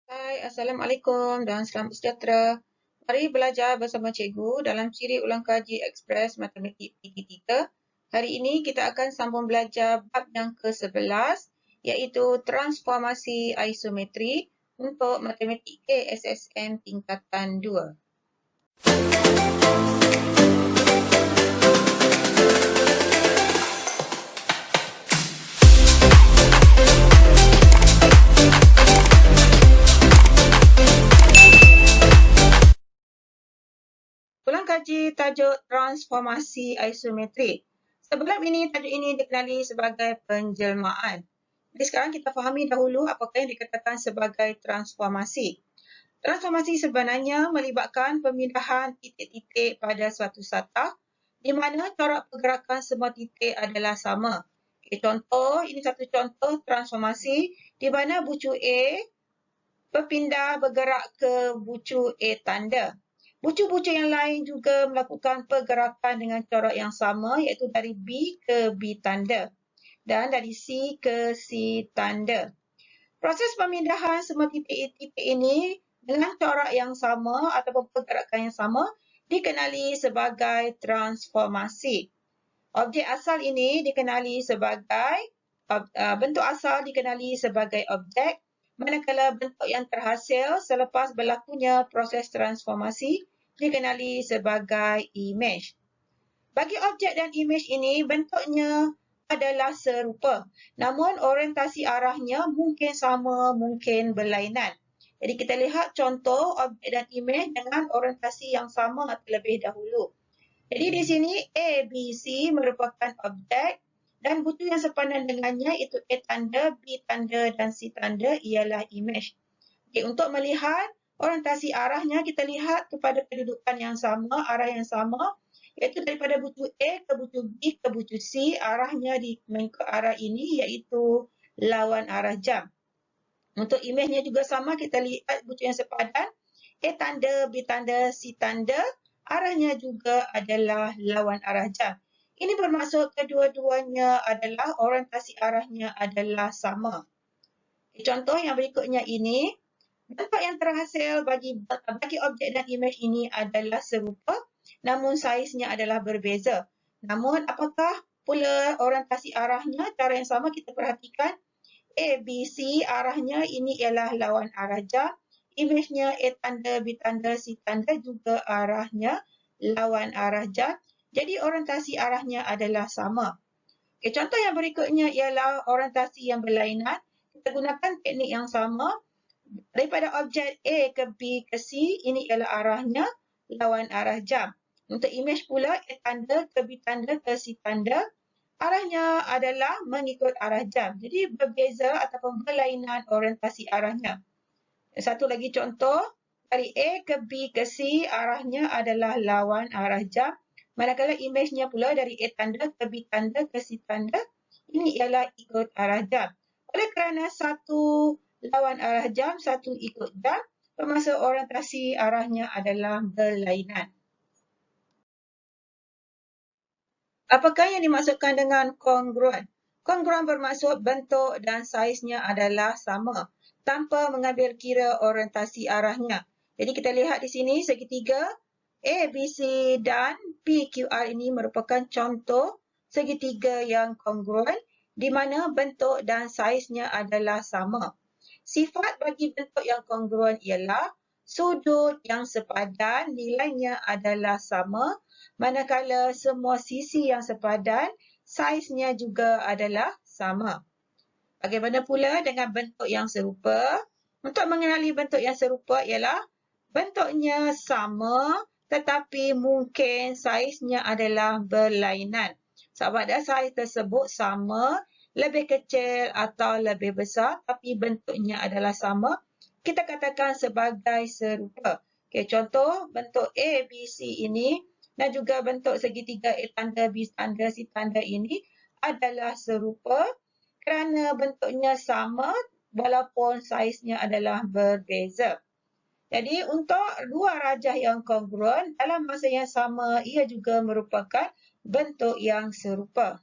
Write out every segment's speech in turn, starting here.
Hai, Assalamualaikum dan selamat sejahtera. Mari belajar bersama cikgu dalam ciri ulang kaji Ekspres Matematik PT3. Hari ini kita akan sambung belajar bab yang ke-11 iaitu transformasi isometri untuk Matematik KSSM tingkatan 2. Ulang kaji tajuk transformasi isometrik. Sebelum ini, tajuk ini dikenali sebagai penjelmaan. Jadi sekarang kita fahami dahulu apakah yang dikatakan sebagai transformasi. Transformasi sebenarnya melibatkan pemindahan titik-titik pada suatu satah di mana corak pergerakan semua titik adalah sama. Contoh, ini satu contoh transformasi di mana bucu A bergerak ke bucu A tanda. Bucu-bucu yang lain juga melakukan pergerakan dengan corak yang sama iaitu dari B ke B tanda dan dari C ke C tanda. Proses pemindahan semua titik-titik ini dengan corak yang sama ataupun pergerakan yang sama dikenali sebagai transformasi. Objek asal ini dikenali sebagai bentuk asal dikenali sebagai objek, manakala bentuk yang terhasil selepas berlakunya proses transformasi dikenali sebagai imej. Bagi objek dan imej ini, bentuknya adalah serupa. Namun, orientasi arahnya mungkin sama, mungkin berlainan. Jadi, kita lihat contoh objek dan imej dengan orientasi yang sama terlebih dahulu. Jadi, di sini A, B, C merupakan objek dan buku yang sepadan dengannya itu A tanda, B tanda dan C tanda ialah imej. Jadi, untuk melihat orientasi arahnya, kita lihat kepada kedudukan yang sama, arah yang sama, iaitu daripada buku A ke buku B ke buku C, arahnya mengikut arah ini iaitu lawan arah jam. Untuk imejnya juga sama, kita lihat buku yang sepadan, A tanda, B tanda, C tanda, arahnya juga adalah lawan arah jam. Ini bermaksud kedua-duanya adalah orientasi arahnya adalah sama. Contoh yang berikutnya ini, bentuk yang terhasil bagi objek dan imej ini adalah serupa, namun saiznya adalah berbeza. Namun, apakah pula orientasi arahnya? Cara yang sama kita perhatikan. A, B, C arahnya ini ialah lawan arah jam. Imejnya A tanda, B tanda, C tanda juga arahnya lawan arah jam. Jadi, orientasi arahnya adalah sama. Contoh yang berikutnya ialah orientasi yang berlainan. Kita gunakan teknik yang sama. Daripada objek A ke B ke C, ini ialah arahnya lawan arah jam. Untuk imej pula, A tanda ke B tanda ke C tanda, arahnya adalah mengikut arah jam. Jadi berbeza ataupun berlainan orientasi arahnya. Satu lagi contoh, dari A ke B ke C, arahnya adalah lawan arah jam. Manakala imejnya pula dari A tanda ke B tanda ke C tanda, ini ialah ikut arah jam. Oleh kerana satu lawan arah jam, satu ikut jam, bermaksud orientasi arahnya adalah berlainan. Apakah yang dimaksudkan dengan kongruen? Kongruen bermaksud bentuk dan saiznya adalah sama, tanpa mengambil kira orientasi arahnya. Jadi kita lihat di sini segitiga A, B, C dan P, Q, R ini merupakan contoh segitiga yang kongruen di mana bentuk dan saiznya adalah sama. Sifat bagi bentuk yang kongruen ialah sudut yang sepadan nilainya adalah sama, manakala semua sisi yang sepadan saiznya juga adalah sama. Bagaimana pula dengan bentuk yang serupa? Untuk mengenali bentuk yang serupa ialah bentuknya sama tetapi mungkin saiznya adalah berlainan. Sama ada saiz tersebut sama, lebih kecil atau lebih besar tapi bentuknya adalah sama, kita katakan sebagai serupa. Contoh bentuk A, B, C ini dan juga bentuk segitiga A tanda, B tanda, C tanda ini adalah serupa kerana bentuknya sama walaupun saiznya adalah berbeza. Jadi untuk dua rajah yang kongruen dalam masa yang sama ia juga merupakan bentuk yang serupa.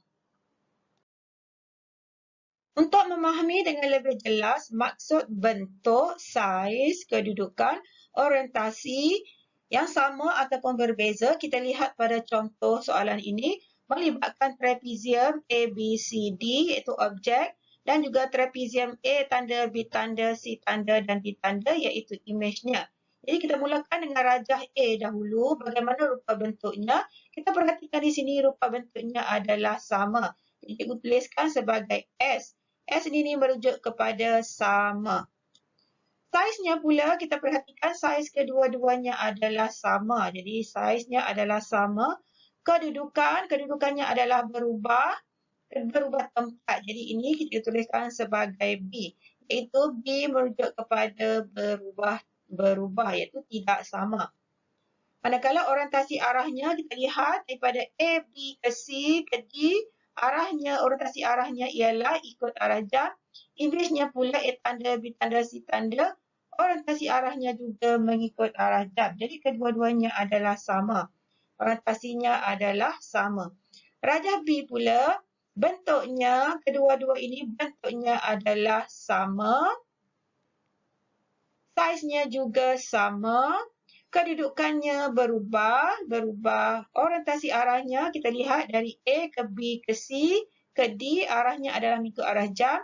Untuk memahami dengan lebih jelas maksud bentuk, saiz, kedudukan, orientasi yang sama ataupun berbeza, kita lihat pada contoh soalan ini melibatkan trapezium ABCD iaitu objek dan juga trapezium A tanda, B tanda, C tanda dan D tanda iaitu imejnya. Jadi kita mulakan dengan rajah A dahulu. Bagaimana rupa bentuknya? Kita perhatikan di sini rupa bentuknya adalah sama. Jadi cikgu tuliskan sebagai S. S ini merujuk kepada sama. Saiznya pula kita perhatikan saiz kedua-duanya adalah sama. Jadi saiznya adalah sama. Kedudukannya adalah berubah tempat. Jadi ini kita tuliskan sebagai B. Iaitu B merujuk kepada berubah iaitu tidak sama. Manakala orientasi arahnya kita lihat daripada A, B ke C ke D, orientasi arahnya ialah ikut arah jam. Imejnya pula A tanda, B tanda, C tanda. Orientasi arahnya juga mengikut arah jam. Jadi kedua-duanya adalah sama. Orientasinya adalah sama. Rajah B pula, bentuknya, kedua-dua ini bentuknya adalah sama. Saiznya juga sama. Kedudukannya berubah. Orientasi arahnya kita lihat dari A ke B ke C ke D, arahnya adalah mengikut arah jam.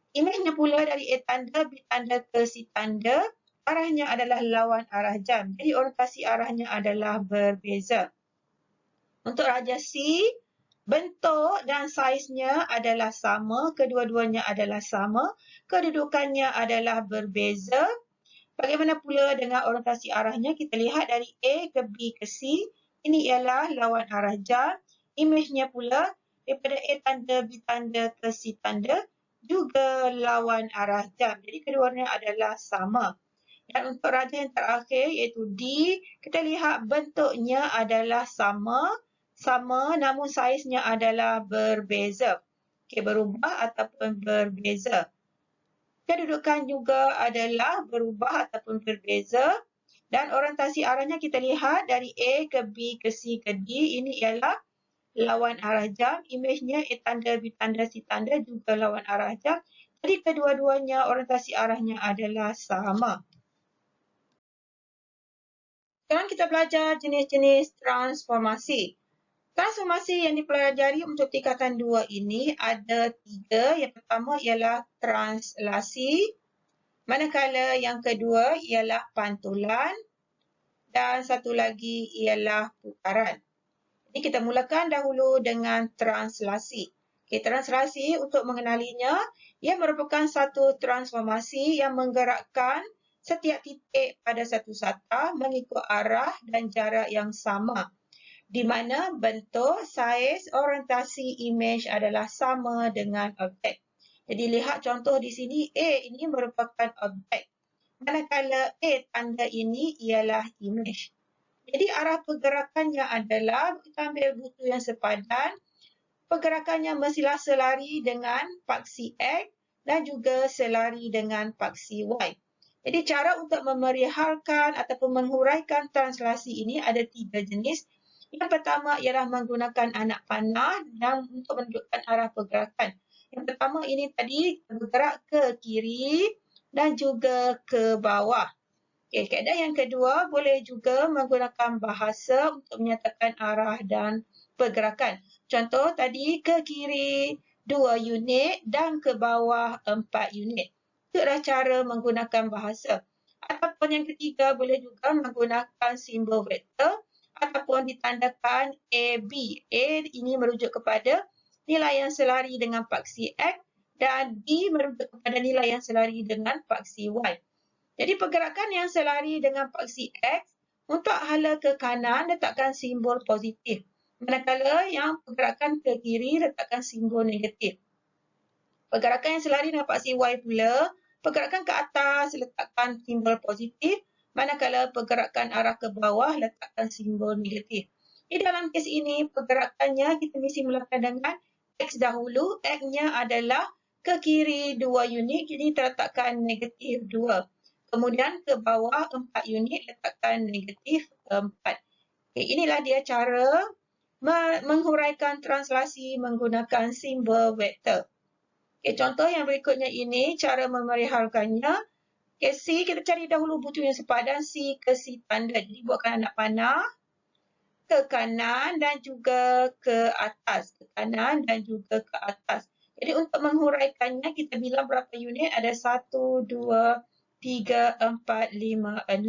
Imejnya pula dari A tanda, B tanda ke C tanda, arahnya adalah lawan arah jam. Jadi orientasi arahnya adalah berbeza. Untuk rajah C, bentuk dan saiznya adalah sama, kedua-duanya adalah sama, kedudukannya adalah berbeza. Bagaimana pula dengan orientasi arahnya? Kita lihat dari A ke B ke C. Ini ialah lawan arah jam. Imejnya pula daripada A tanda, B tanda ke C tanda juga lawan arah jam. Jadi keduanya adalah sama. Dan untuk rajah yang terakhir iaitu D, kita lihat bentuknya adalah sama namun saiznya adalah berbeza. Okey, berubah ataupun berbeza. Kedudukan juga adalah berubah ataupun berbeza dan orientasi arahnya kita lihat dari A ke B ke C ke D, ini ialah lawan arah jam. Imejnya A tanda, B tanda, C tanda juga lawan arah jam. Jadi kedua-duanya orientasi arahnya adalah sama. Sekarang kita belajar jenis-jenis transformasi. Transformasi yang dipelajari untuk tingkatan 2 ini ada 3. Yang pertama ialah translasi. Manakala yang kedua ialah pantulan dan satu lagi ialah putaran. Jadi kita mulakan dahulu dengan translasi. Okay, translasi untuk mengenalinya, ia merupakan satu transformasi yang menggerakkan setiap titik pada satu sata mengikut arah dan jarak yang sama, di mana bentuk, saiz, orientasi imej adalah sama dengan objek. Jadi lihat contoh di sini, A ini merupakan objek. Manakala A tanda ini ialah imej. Jadi arah pergerakannya adalah, kita ambil buku yang sepadan, pergerakannya mestilah selari dengan paksi X dan juga selari dengan paksi Y. Jadi cara untuk memerihalkan ataupun menghuraikan translasi ini ada 3 jenis. Yang pertama ialah menggunakan anak panah dan untuk menunjukkan arah pergerakan. Yang pertama ini tadi bergerak ke kiri dan juga ke bawah. Okay, kaedah yang kedua boleh juga menggunakan bahasa untuk menyatakan arah dan pergerakan. Contoh tadi ke kiri 2 unit dan ke bawah 4 unit. Itu adalah cara menggunakan bahasa. Ataupun yang ketiga boleh juga menggunakan simbol vektor ataupun ditandakan AB. A ini merujuk kepada nilai yang selari dengan paksi X dan B merujuk kepada nilai yang selari dengan paksi Y. Jadi pergerakan yang selari dengan paksi X, untuk hala ke kanan letakkan simbol positif. Manakala yang pergerakan ke kiri letakkan simbol negatif. Pergerakan yang selari dengan paksi Y pula, pergerakan ke atas letakkan simbol positif. Manakala pergerakan arah ke bawah letakkan simbol negatif. Di dalam kes ini pergerakannya kita mesti mulakan dengan X dahulu. X-nya adalah ke kiri 2 unit, jadi terletakkan negatif 2. Kemudian ke bawah 4 unit letakkan negatif 4. Okay, inilah dia cara menghuraikan translasi menggunakan simbol vektor. Okay, contoh yang berikutnya ini, cara memerihalkannya. Okay, C, kita cari dahulu bucu yang sepadan C ke C tanda. Jadi buatkan anak panah ke kanan dan juga ke atas. Ke kanan dan juga ke atas. Jadi untuk menghuraikannya, kita bilang berapa unit? Ada 1, 2, 3, 4, 5, 6.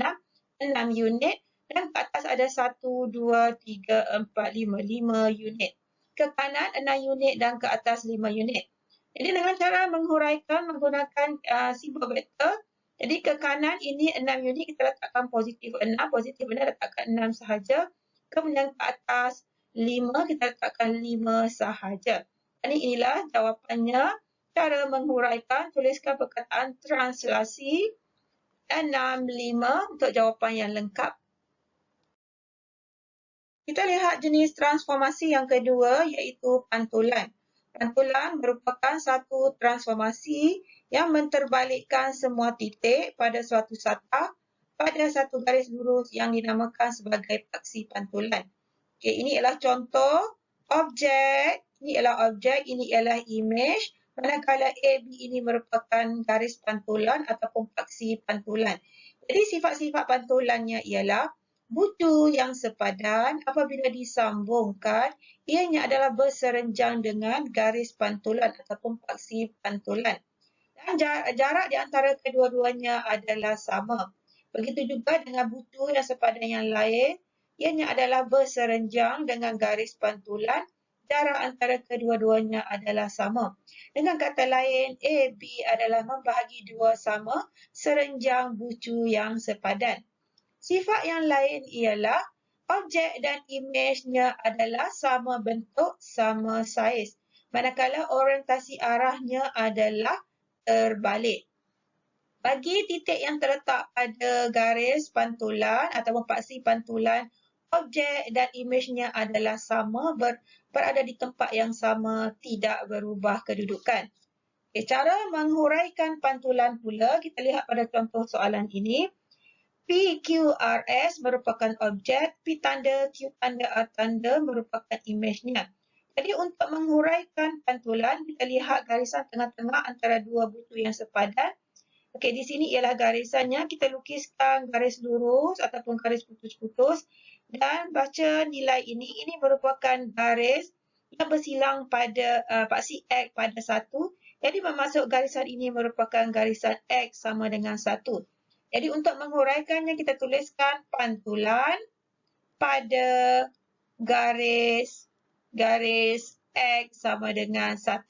6 unit. Dan ke atas ada 1, 2, 3, 4, 5. 5 unit. Ke kanan 6 unit dan ke atas 5 unit. Jadi dengan cara menghuraikan menggunakan simbol vektor, jadi ke kanan ini 6 unit, kita letakkan positif 6 letakkan 6 sahaja. Kemudian ke atas 5, kita letakkan 5 sahaja. Jadi inilah jawapannya. Cara menghuraikan, tuliskan perkataan translasi 6, 5 untuk jawapan yang lengkap. Kita lihat jenis transformasi yang kedua, iaitu pantulan. Pantulan merupakan satu transformasi yang menterbalikkan semua titik pada suatu satah pada satu garis lurus yang dinamakan sebagai paksi pantulan. Okay, ini ialah contoh objek, ini ialah image, manakala AB ini merupakan garis pantulan ataupun paksi pantulan. Jadi sifat-sifat pantulannya ialah bucu yang sepadan apabila disambungkan, ianya adalah berserenjang dengan garis pantulan ataupun paksi pantulan. Dan jarak di antara kedua-duanya adalah sama. Begitu juga dengan bucu yang sepadan yang lain, ianya adalah berserenjang dengan garis pantulan, jarak antara kedua-duanya adalah sama. Dengan kata lain, A, B adalah membahagi dua sama serenjang bucu yang sepadan. Sifat yang lain ialah objek dan imejnya adalah sama bentuk, sama saiz. Manakala orientasi arahnya adalah terbalik. Bagi titik yang terletak pada garis pantulan ataupun paksi pantulan, objek dan imejnya adalah sama, berada di tempat yang sama, tidak berubah kedudukan. Okay, cara menghuraikan pantulan pula, kita lihat pada contoh soalan ini. PQRS merupakan objek, P tanda, Q tanda, R tanda merupakan imejnya. Jadi untuk menghuraikan pantulan, kita lihat garisan tengah-tengah antara dua bucu yang sepadan. Okey, di sini ialah garisannya. Kita lukiskan garis lurus ataupun garis putus-putus dan baca nilai ini. Ini merupakan garis yang bersilang pada paksi X pada 1. Jadi bermaksud garisan ini merupakan garisan X sama dengan 1. Jadi untuk menghuraikannya, kita tuliskan pantulan pada garis X sama dengan 1.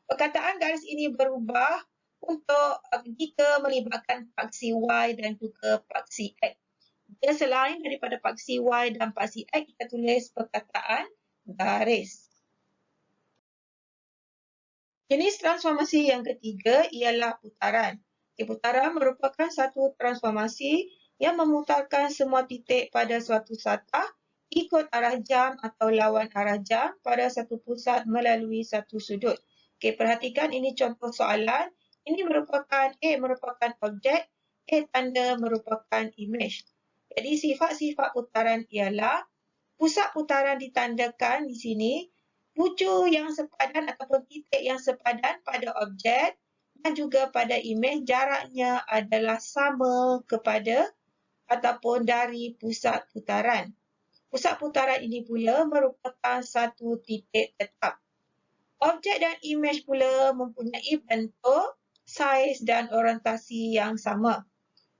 Perkataan garis ini berubah untuk jika melibatkan paksi Y dan juga paksi X. Jika selain daripada paksi Y dan paksi X, kita tulis perkataan garis. Jenis transformasi yang ketiga ialah putaran. Putaran merupakan satu transformasi yang memutarkan semua titik pada suatu satah ikut arah jam atau lawan arah jam pada satu pusat melalui satu sudut. Okey, perhatikan ini contoh soalan. Ini merupakan A merupakan objek, A tanda merupakan image. Jadi sifat-sifat putaran ialah pusat putaran ditandakan di sini, bucu yang sepadan ataupun titik yang sepadan pada objek dan juga pada imej jaraknya adalah sama kepada ataupun dari pusat putaran. Pusat putaran ini pula merupakan satu titik tetap. Objek dan imej pula mempunyai bentuk, saiz dan orientasi yang sama.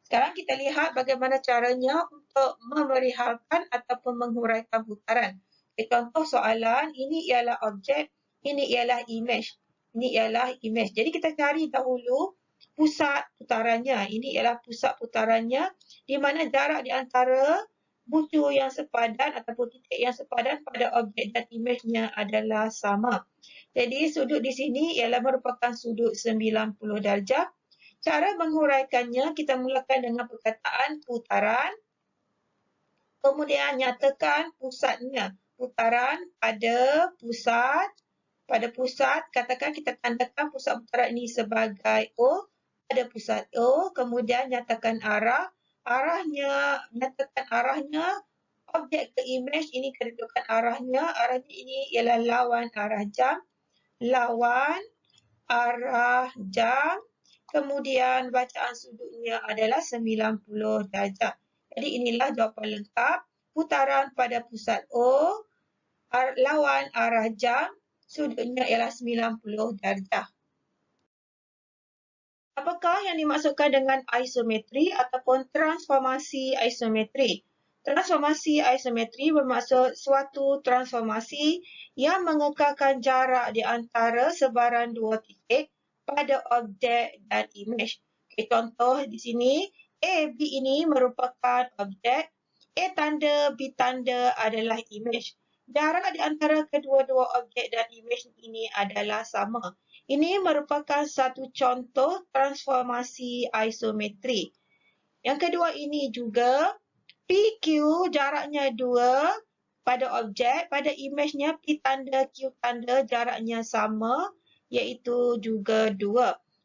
Sekarang kita lihat bagaimana caranya untuk memerihalkan ataupun menghuraikan putaran. Contoh soalan, ini ialah objek, ini ialah imej. Ini ialah imej. Jadi kita cari dahulu pusat putarannya. Ini ialah pusat putarannya di mana jarak di antara bucu yang sepadan ataupun titik yang sepadan pada objek dan imejnya adalah sama. Jadi sudut di sini ialah merupakan sudut 90 darjah. Cara menghuraikannya, kita mulakan dengan perkataan putaran. Kemudian nyatakan pusatnya. Putaran pada pusat. Pada pusat, katakan kita tandakan pusat putaran ini sebagai O. Pada pusat O, kemudian nyatakan arah. Nyatakan arahnya. Objek ke imej ini kedudukan arahnya. Arahnya ini ialah lawan arah jam. Lawan arah jam, kemudian bacaan sudutnya adalah 90 darjah. Jadi inilah jawapan lengkap. Putaran pada pusat O, lawan arah jam, sudutnya ialah 90 darjah. Apakah yang dimaksudkan dengan isometri ataupun transformasi isometri? Transformasi isometri bermaksud suatu transformasi yang mengekalkan jarak di antara sebaran dua titik pada objek dan imej. Okay, contoh di sini, A, B ini merupakan objek, A tanda, B tanda adalah imej. Jarak di antara kedua-dua objek dan imej ini adalah sama. Ini merupakan satu contoh transformasi isometri. Yang kedua ini juga, PQ jaraknya 2 pada objek, pada imejnya P tanda Q tanda jaraknya sama, iaitu juga 2.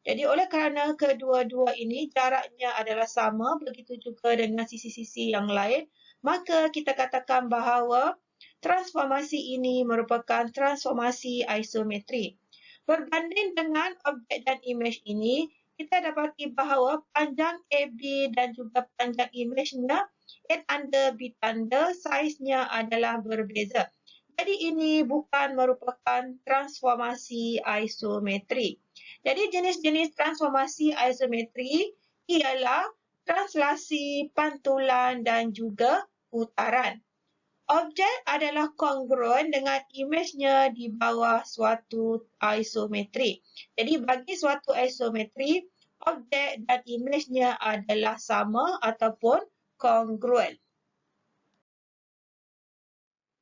Jadi oleh kerana kedua-dua ini jaraknya adalah sama, begitu juga dengan sisi-sisi yang lain, maka kita katakan bahawa transformasi ini merupakan transformasi isometri. Berbanding dengan objek dan imej ini, kita dapati bahawa panjang AB dan juga panjang imejnya, A tanda, B tanda, saiznya adalah berbeza. Jadi ini bukan merupakan transformasi isometri. Jadi jenis-jenis transformasi isometri ialah translasi, pantulan dan juga putaran. Objek adalah kongruen dengan imejnya di bawah suatu isometri. Jadi bagi suatu isometri, objek dan imejnya adalah sama ataupun kongruen.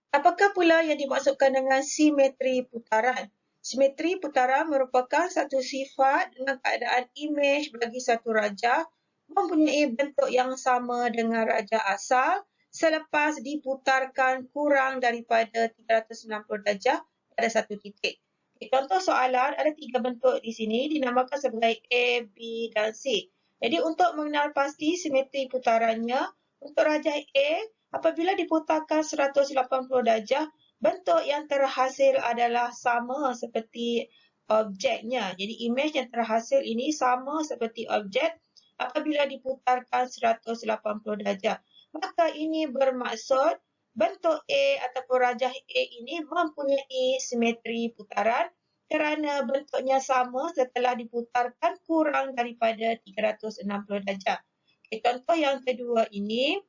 Apakah pula yang dimaksudkan dengan simetri putaran? Simetri putaran merupakan satu sifat dengan keadaan imej bagi satu rajah mempunyai bentuk yang sama dengan rajah asal selepas diputarkan kurang daripada 360 darjah pada satu titik. Contoh soalan ada 3 bentuk di sini dinamakan sebagai A, B dan C. Jadi untuk mengenal pasti simetri putarannya, untuk rajah A, apabila diputarkan 180 darjah, bentuk yang terhasil adalah sama seperti objeknya. Jadi imej yang terhasil ini sama seperti objek apabila diputarkan 180 darjah. Maka ini bermaksud bentuk A ataupun rajah A ini mempunyai simetri putaran kerana bentuknya sama setelah diputarkan kurang daripada 360 darjah. Okay, contoh yang kedua ini,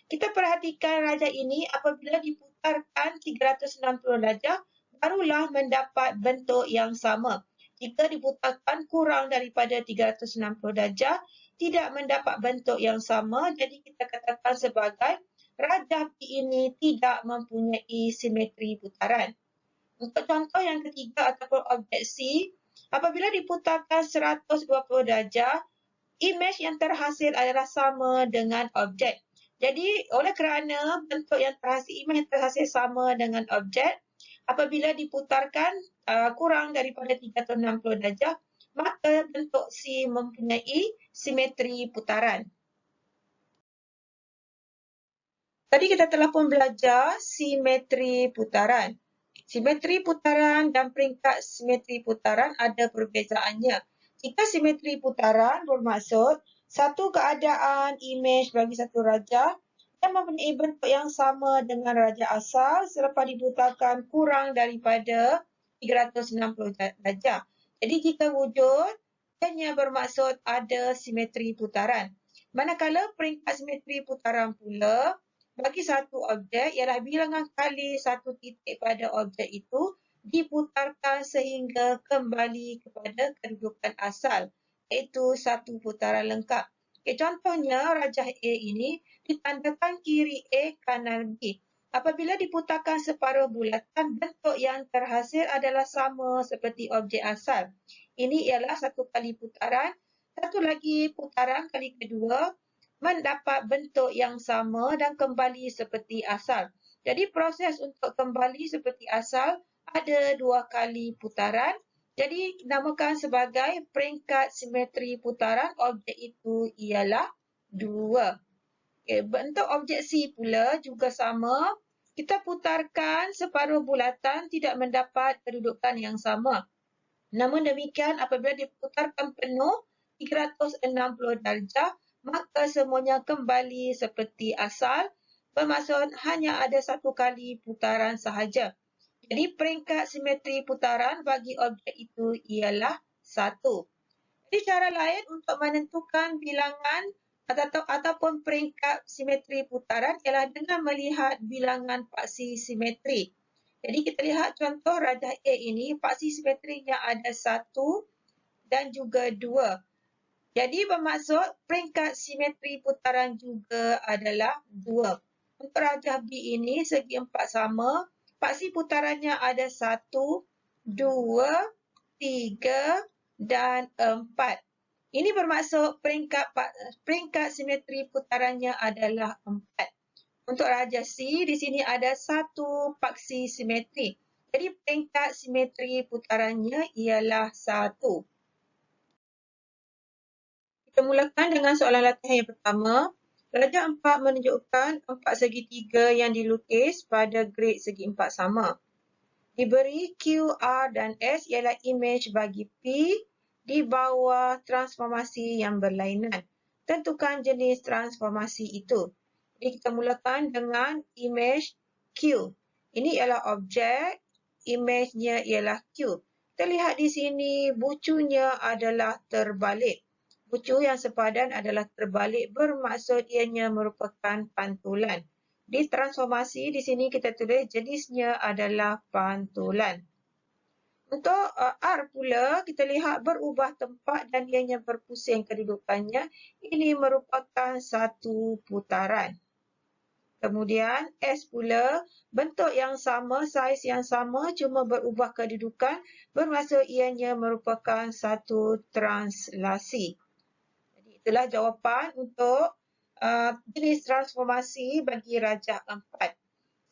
kita perhatikan rajah ini apabila diputarkan 360 darjah, barulah mendapat bentuk yang sama. Jika diputarkan kurang daripada 360 darjah, tidak mendapat bentuk yang sama, jadi kita katakan sebagai rajah B ini tidak mempunyai simetri putaran. Untuk contoh yang ketiga ataupun objek C, apabila diputarkan 120 darjah, imej yang terhasil adalah sama dengan objek. Jadi, oleh kerana bentuk yang terhasil, imej yang terhasil sama dengan objek, apabila diputarkan kurang daripada 360 darjah, maka bentuk C mempunyai simetri putaran. Tadi kita telah pun belajar simetri putaran. Simetri putaran dan peringkat simetri putaran ada perbezaannya. Jika simetri putaran bermaksud satu keadaan imej bagi satu rajah yang mempunyai bentuk yang sama dengan rajah asal selepas diputarkan kurang daripada 360 darjah. Jadi jika wujud, hanya bermaksud ada simetri putaran. Manakala peringkat simetri putaran pula, bagi satu objek ialah bilangan kali satu titik pada objek itu diputarkan sehingga kembali kepada kedudukan asal, iaitu satu putaran lengkap. Okay, contohnya, rajah A ini ditandakan kiri A, kanan B. Apabila diputarkan separuh bulatan, bentuk yang terhasil adalah sama seperti objek asal. Ini ialah satu kali putaran. Satu lagi putaran kali kedua, mendapat bentuk yang sama dan kembali seperti asal. Jadi proses untuk kembali seperti asal ada 2 kali putaran. Jadi namakan sebagai peringkat simetri putaran objek itu ialah 2. Okay, bentuk objek C pula juga sama. Kita putarkan separuh bulatan tidak mendapat kedudukan yang sama. Namun demikian, apabila diputarkan penuh 360 darjah, maka semuanya kembali seperti asal, bermaksud hanya ada satu kali putaran sahaja. Jadi peringkat simetri putaran bagi objek itu ialah 1. Jadi cara lain untuk menentukan bilangan ataupun peringkat simetri putaran ialah dengan melihat bilangan paksi simetri. Jadi kita lihat contoh rajah A ini, paksi simetrinya ada 1 dan juga 2. Jadi bermaksud peringkat simetri putaran juga adalah 2. Untuk rajah B ini, segi 4 sama, paksi putarannya ada 1, 2, 3 dan 4. Ini bermaksud peringkat simetri putarannya adalah 4. Untuk rajah C, di sini ada 1 paksi simetri. Jadi peringkat simetri putarannya ialah 1. Kita mulakan dengan soalan latihan yang pertama. Rajah 4 menunjukkan 4 segitiga yang dilukis pada grid segi 4 sama. Diberi Q, R dan S ialah imej bagi P di bawah transformasi yang berlainan. Tentukan jenis transformasi itu. Jadi kita mulakan dengan imej Q. Ini ialah objek, imejnya ialah Q. Kita lihat di sini bucunya adalah terbalik. Bucu yang sepadan adalah terbalik bermaksud ianya merupakan pantulan. Di transformasi di sini kita tulis jenisnya adalah pantulan. Untuk R pula, kita lihat berubah tempat dan ianya berpusing kedudukannya. Ini merupakan satu putaran. Kemudian S pula, bentuk yang sama, saiz yang sama, cuma berubah kedudukan, bermaksud ianya merupakan satu translasi. Jadi itulah jawapan untuk jenis transformasi bagi rajah 4.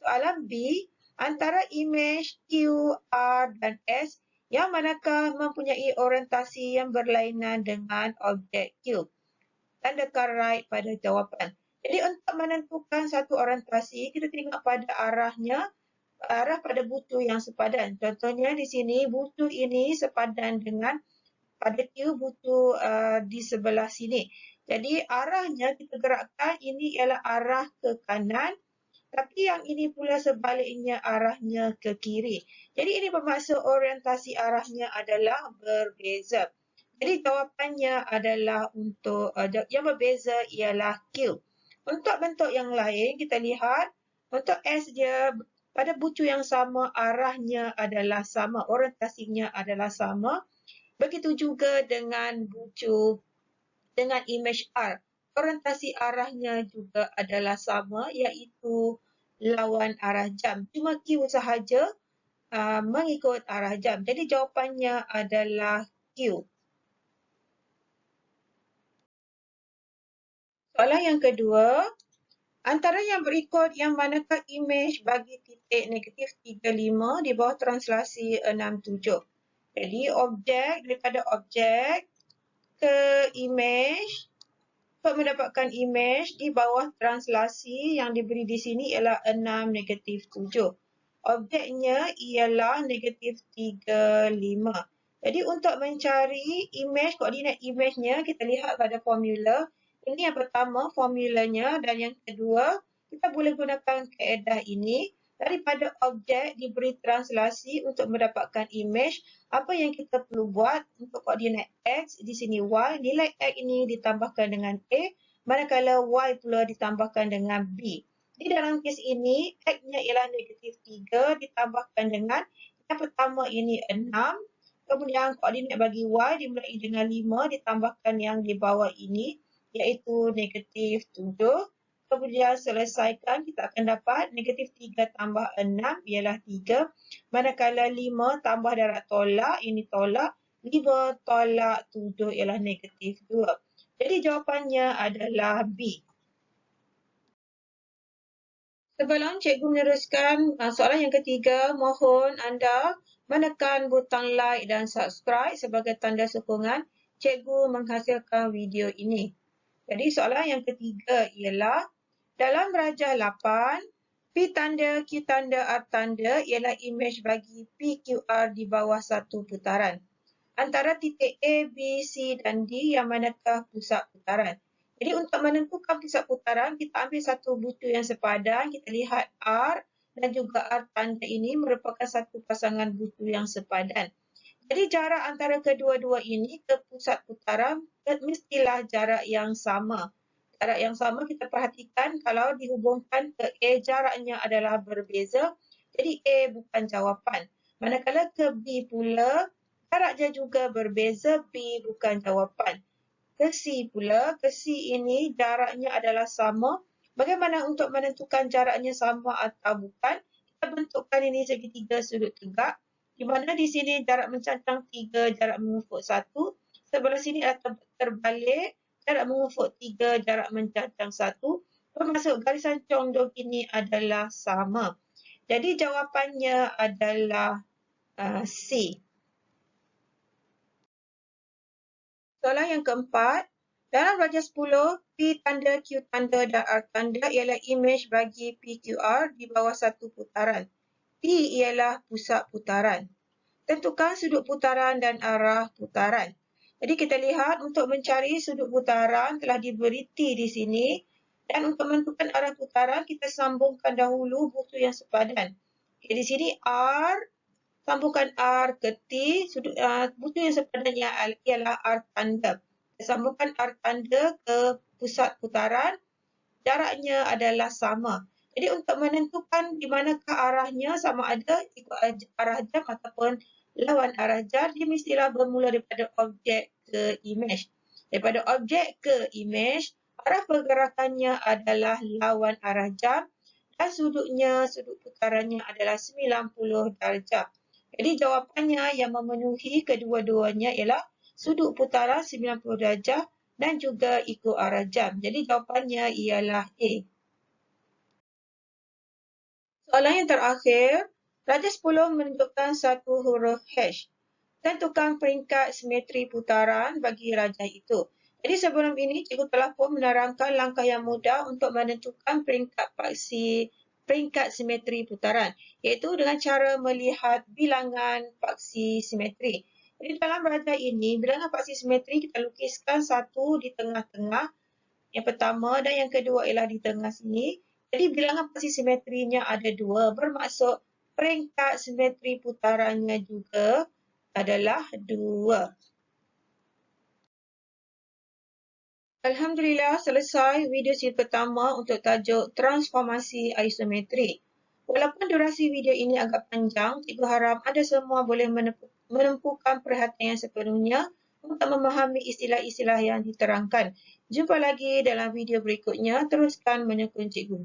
Soalan B, antara imej Q, R dan S, yang manakah mempunyai orientasi yang berlainan dengan objek Q? Tandakan right pada jawapan. Jadi untuk menentukan satu orientasi, kita tengok pada arahnya, arah pada bucu yang sepadan. Contohnya di sini, bucu ini sepadan dengan pada Q bucu di sebelah sini. Jadi arahnya kita gerakkan, ini ialah arah ke kanan, tapi yang ini pula sebaliknya arahnya ke kiri. Jadi ini bermaksud orientasi arahnya adalah berbeza. Jadi jawapannya adalah untuk yang berbeza ialah Q. Untuk bentuk yang lain, kita lihat untuk S dia pada bucu yang sama, arahnya adalah sama, orientasinya adalah sama. Begitu juga dengan bucu dengan imej R. Orientasi arahnya juga adalah sama, iaitu lawan arah jam. Cuma Q sahaja mengikut arah jam. Jadi jawapannya adalah Q. Soalan yang kedua, antara yang berikut yang manakah imej bagi titik negatif 35 di bawah translasi 67. Jadi objek daripada objek ke imej, untuk mendapatkan imej di bawah translasi yang diberi di sini ialah 6 negatif 7. Objeknya ialah negatif 35. Jadi untuk mencari imej, koordinat imejnya, kita lihat pada formula. Ini yang pertama formulanya dan yang kedua, kita boleh gunakan kaedah ini. Daripada objek diberi translasi untuk mendapatkan imej, apa yang kita perlu buat untuk koordinat X, di sini Y, nilai X ini ditambahkan dengan A, manakala Y pula ditambahkan dengan B. Di dalam kes ini, X-nya ialah negatif 3 ditambahkan dengan yang pertama ini 6, kemudian koordinat bagi Y dimulai dengan 5 ditambahkan yang di bawah ini, iaitu negatif 7. Kemudian selesaikan, kita akan dapat negatif 3 tambah 6 ialah 3. Manakala 5 tambah darab tolak, ini tolak. 5 tolak 7 ialah negatif 2. Jadi jawapannya adalah B. Sebelum cikgu meneruskan soalan yang ketiga, mohon anda menekan butang like dan subscribe sebagai tanda sokongan cikgu menghasilkan video ini. Jadi soalan yang ketiga ialah, dalam rajah 8, P tanda, Q tanda, R tanda ialah imej bagi PQR di bawah satu putaran. antara titik A, B, C dan D yang manakah pusat putaran. Jadi untuk menentukan pusat putaran, kita ambil satu bucu yang sepadan, kita lihat R dan juga R tanda ini merupakan satu pasangan bucu yang sepadan. Jadi jarak antara kedua-dua ini ke pusat putaran mestilah jarak yang sama. Jarak yang sama kita perhatikan kalau dihubungkan ke A jaraknya adalah berbeza, jadi A bukan jawapan. Manakala ke B pula, jaraknya juga berbeza, B bukan jawapan. Ke C pula, ke C ini jaraknya adalah sama. Bagaimana untuk menentukan jaraknya sama atau bukan? Kita bentukkan ini segitiga sudut tegak, di mana di sini jarak mencancang 3, jarak mengufuk 1. Sebelah sini adalah terbalik, jarak mengufuk 3, jarak mencancang 1. Bermaksud garisan condong ini adalah sama. Jadi jawapannya adalah C. Soalan yang keempat, dalam darjah 10, P tanda, Q tanda dan R tanda ialah imej bagi PQR di bawah satu putaran. P ialah pusat putaran. Tentukan sudut putaran dan arah putaran. Jadi kita lihat untuk mencari sudut putaran telah diberi T di sini. Dan untuk menentukan arah putaran, kita sambungkan dahulu bucu yang sepadan. Okay, di sini R, sambungkan R ke T, bucu yang sepadannya ialah R tanda. Sambungkan R tanda ke pusat putaran, jaraknya adalah sama. Jadi untuk menentukan di manakah arahnya, sama ada ikut arah jam ataupun lawan arah jam, dia mestilah bermula daripada objek ke imej. Daripada objek ke imej, arah pergerakannya adalah lawan arah jam dan sudut putarannya adalah 90 darjah. Jadi jawapannya yang memenuhi kedua-duanya ialah sudut putaran 90 darjah dan juga ikut arah jam. Jadi jawapannya ialah A. Soalan yang terakhir, darjah 10 menunjukkan satu huruf H. Tentukan peringkat simetri putaran bagi rajah itu. Jadi sebelum ini, cikgu telah pun menerangkan langkah yang mudah untuk menentukan peringkat simetri putaran, iaitu dengan cara melihat bilangan paksi simetri. Jadi dalam rajah ini, bilangan paksi simetri kita lukiskan satu di tengah-tengah, yang pertama dan yang kedua ialah di tengah sini. Jadi bilangan paksi simetrinya ada 2, bermaksud peringkat simetri putarannya juga adalah 2. Alhamdulillah, selesai video siri pertama untuk tajuk transformasi isometri. Walaupun durasi video ini agak panjang, cikgu harap anda semua boleh menumpukan perhatian yang sepenuhnya untuk memahami istilah-istilah yang diterangkan. Jumpa lagi dalam video berikutnya. Teruskan menyokong cikgu.